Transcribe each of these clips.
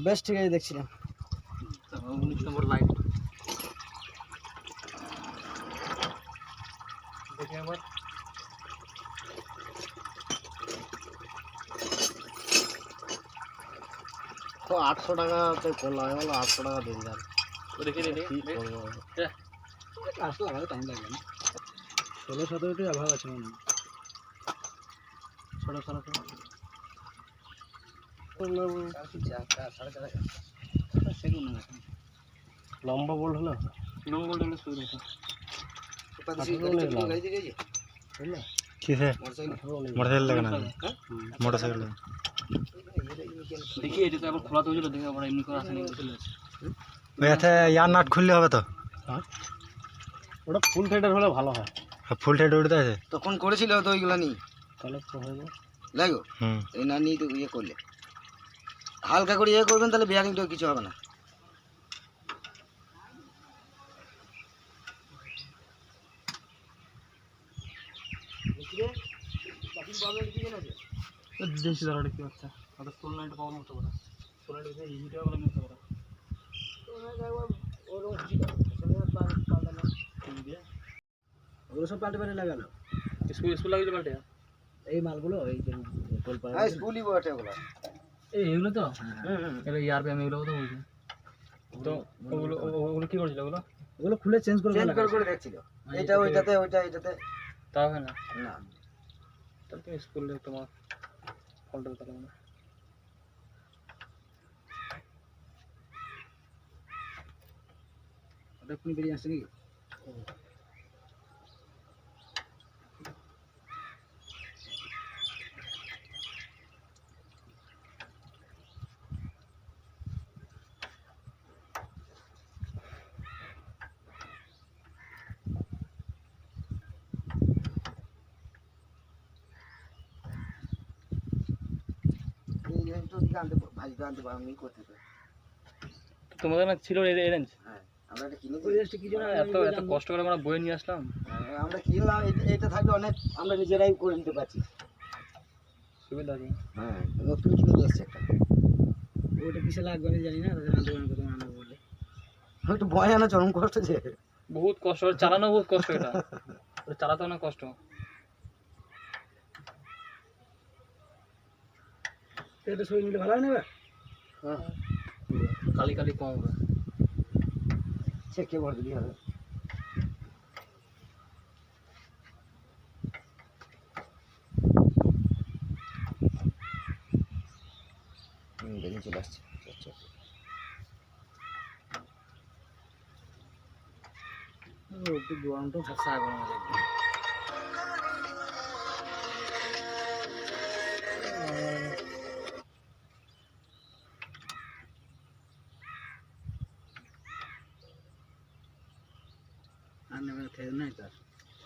বেশ ঠিক আছে দেখছিলাম 19 নম্বর লাইন দেখি আবার তো 800 টাকাতে করলাম আমি বললাম 800 টাকা দিন যান দেখি কি করবো ক্লাস লাগাতে টাইম লাগবে না 16-17টি অভাব আছে মনে হয় 16 লম্বা বোল্ট হলো লম্বা বোল্ট হলে সুবিধা किसे मोटरसाइकिल लगाना है मोटरसाइकिल देखिए এটা তো আবার খোলা তো হলো দেখি আবার এমনি করে আসেনি ওইতে ইয়ার নাট খুললে হবে তো হ্যাঁ ওটা ফুল থ্রেডার হলে ভালো হয় ফুল থ্রেড উঠতে আছে তখন করেছিল তো ওইগুলা নি তাহলে তো হবে লাগো এই না নিয়ে তো ইয়ে করলে হালকা করে ইয়ে করবেন তাহলে বিয়ারিংটা কিছু হবে না দেশি দাঁড়াটা কি হচ্ছে ওটা সোল নাইট পাওয়ার মতো করা সোল নাইট এই ভিডিও গুলো মতো করা ওগুলো সব পাল্টে পাল্টে লাগানো স্কুল লাগিয়ে পাল্টে এই মালগুলো এই যে টোল পাল্টে হ্যাঁ স্কুলই বটে ওগুলো এইগুলো তো এটা ইয়ার আমি এগুলো তো বলছি তো ওগুলো কি করছিল ওগুলো খুলে চেঞ্জ করে দেখছিল এটা ওইটাতে ওইটা এটাতে তাও হয় না না তাহলে তুমি স্কুলে তোমার ফল্ট করতে হবে না ওটা কোন বেরিয়ে আসছে নাকি তোমাদের না ছিল এই রেঞ্জ হ্যাঁ আমরা এটা কিনেছি কি জন্য এত কষ্ট করে আমরা বই নিয়ে আসলাম আমরা কিনলাম এটা থাকলে অনেক আমরা নিজেরাই করে নিতে পারছি সুবিধা আছে হ্যাঁ নতুন কিনে নিয়ে এসেছে একটা ওটা কিসে লাগবে আমি জানি না তাদের আন্দোলন করতে আনবো বলে একটু ভয় আনা চরম কষ্ট যে বহুত কষ্ট চালানো বহুত কষ্ট এটা চালাতে অনেক কষ্ট এটা সই নিলে ভালো হয় না হ্যাঁ কালি কালি কম হবে চেকে ভর দিলে হবে বেরিয়ে চলে আসছে একটু গরমটা ফসা গরম লাগবে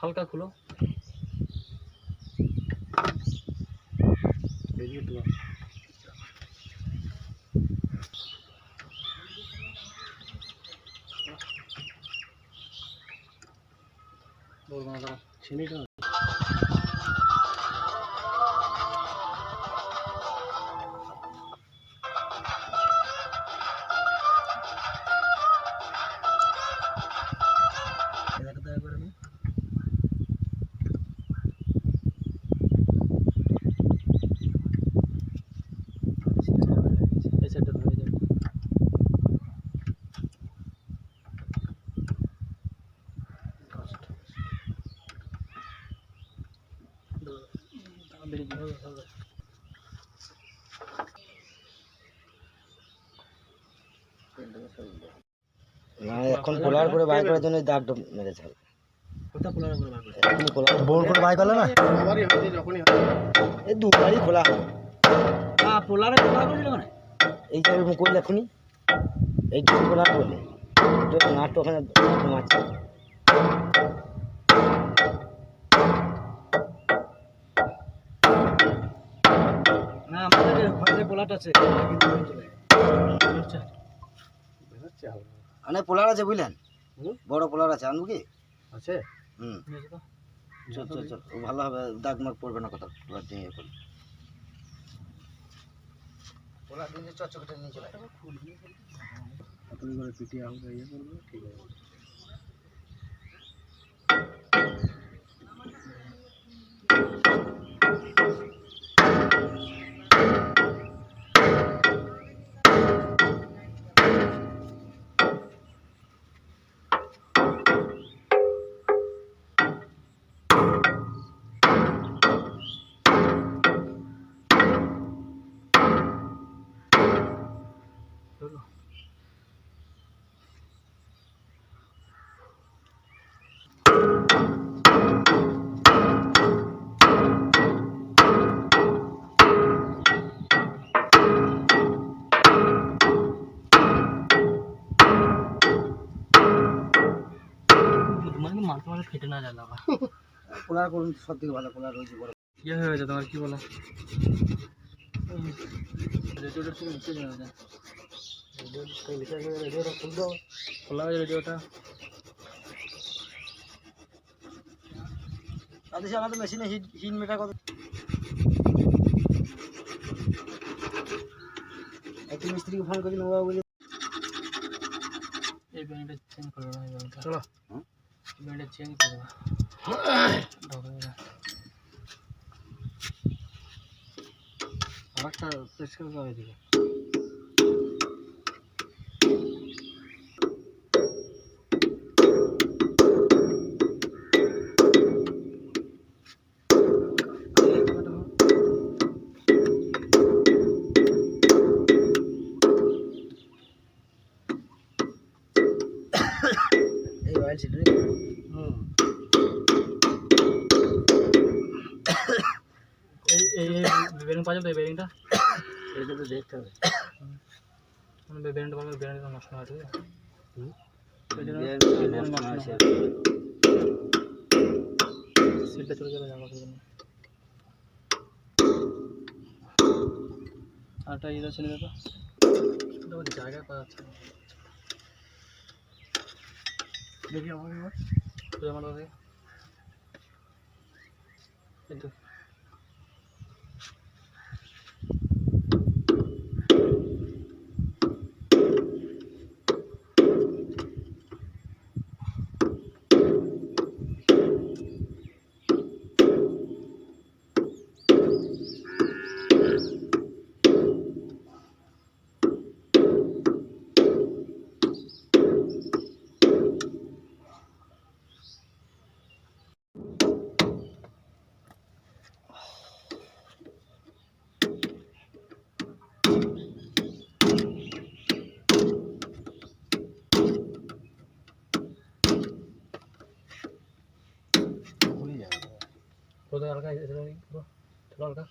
হালকা খুলো বলবো না ছেলেটা এই সাইডটা ধরে যাবে না এখন পোলার করে বাই করার জন্য দাগ মেরেছে কোথা পোলার করে বাই করে এখন পোলার বোর করে বাই করলে না আবারই হচ্ছে যখনই এই দুবারই খোলা হ্যাঁ পোলারে খোলা করেছিল মানে এই যে মুখ করলে এখনই এই দুটো পোলার করলে তো নাট ওখানে মারছে না আমাদের ঘরে পোলাট আছে অনেক পোলার আছে বুঝলেন বড় পোলার আছে আনবো কি আছে হুম চল চল চল, ও ভালো হবে, দাগ মাগ পড়বে না, কথা পোলা দিয়ে ইয়ে করবে। পোলা দিয়ে চচ্চকে নিয়ে চলে তুমি করে পিটিয়ে আমাকে ইয়ে করবে, ঠিক আছে। মানে মাথা মাথা ফেটে না যায় লাগা। পোলার করুন, সব থেকে ভালো পোলার রয়েছে বড়। ইয়ে হয়ে গেছে তোমার, কি বলো, রেডিওটার থেকে নিচে যাওয়া যায়, রেডিওটা খুলতে হবে। খোলা হয়েছে রেডিওটা। তাদের আমাদের মেশিনে হিট হিট মেটা কত, একটু মিস্ত্রিকে ফোন করে নেবো বলে। এই ব্যান্ডটা চেঞ্জ করে দাও, এই ব্যান্ডটা চলো এই ব্যান্ডটা চেঞ্জ করে দাও, ঢোকে না। আরেকটা প্রেস করে দাও এদিকে। এই অয়েল ছিল এই এই বেরিং পাওয়া যাবে তো, এই বেরিংটা এটা তো দেখতে হবে। মানে বেরিংটা পাওয়া যাবে, বেরিংটা নষ্ট না হয়, ঠিক আছে। সিটটা চলে যাবে, জামা করবে না। আরটা ইয়ে ছেড়ে দেবো, জায়গা পাওয়া যাচ্ছে না। দেখি আমাকে আমার দাদা কিন্তু কোথায় হালকা পুরো চলো হালকা।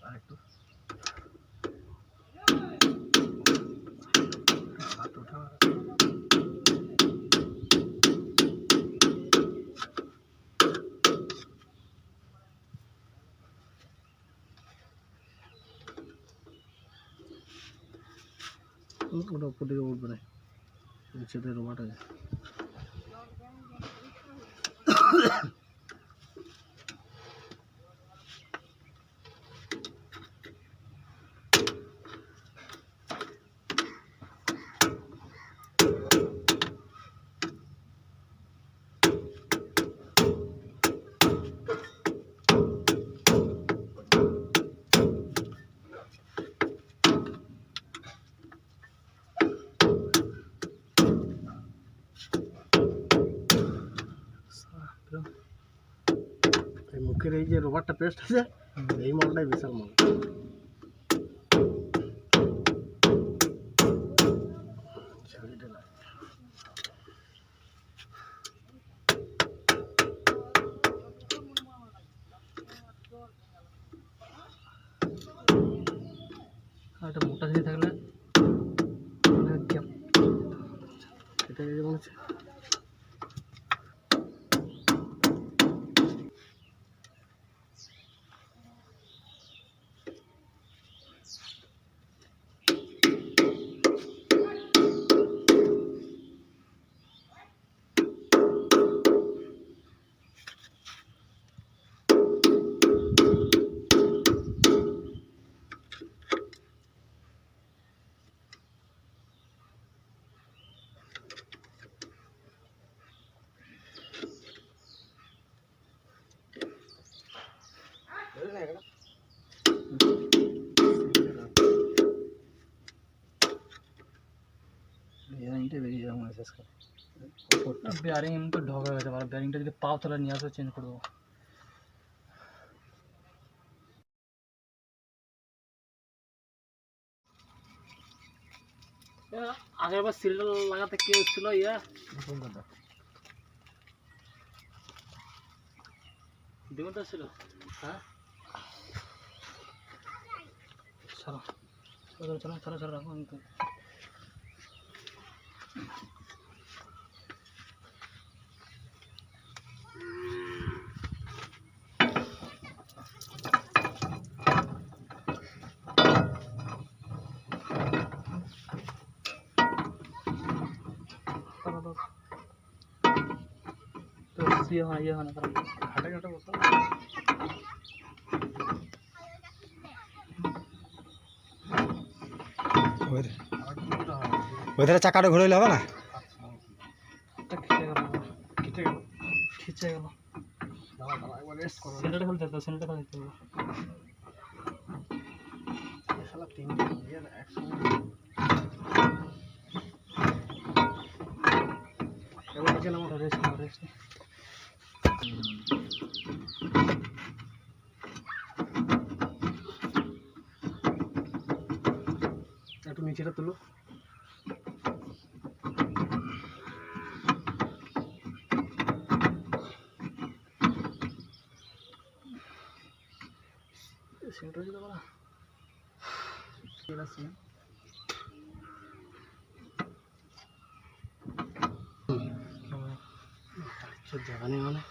আরেকটু হাত ওঠা। ওটা উপর দিকে উঠবে না, নিচেতে রোমাট আছে। মুখের এই যে রবারটা পেস্ট আছে, এই মালটাই বিশাল মাল। একটা মোটা জিনিস থাকলে এটা যেমন হচ্ছে শেষ করে বেয়ারিং এমনি তো ঢক হয়ে গেছে, বেয়ারিংটা যদি পাও তাহলে নিয়ে আসো, চেঞ্জ করে দেবো। আগের বার সিলিন্ডার লাগাতে কে এসেছিল? দিগন্ত ছিল। হ্যাঁ চলো চলো চলো চলো চলো রাখো। আমি তো তো ইয়ে হয় না কারণ ঘাটে ঘাটে বসো। ওই ধারে চাকাটা ঘুরাইলে হবে না? খিচে গেল খিচে গেল। সেন্টারটা খেলতে হবে, সেন্টারটা খেলতে হবে। রেস্ট নাও, রেস্ট নাও। একটু নিচেটা তুলো। সেন্টার দিতে পারা জায়গা নেই মানে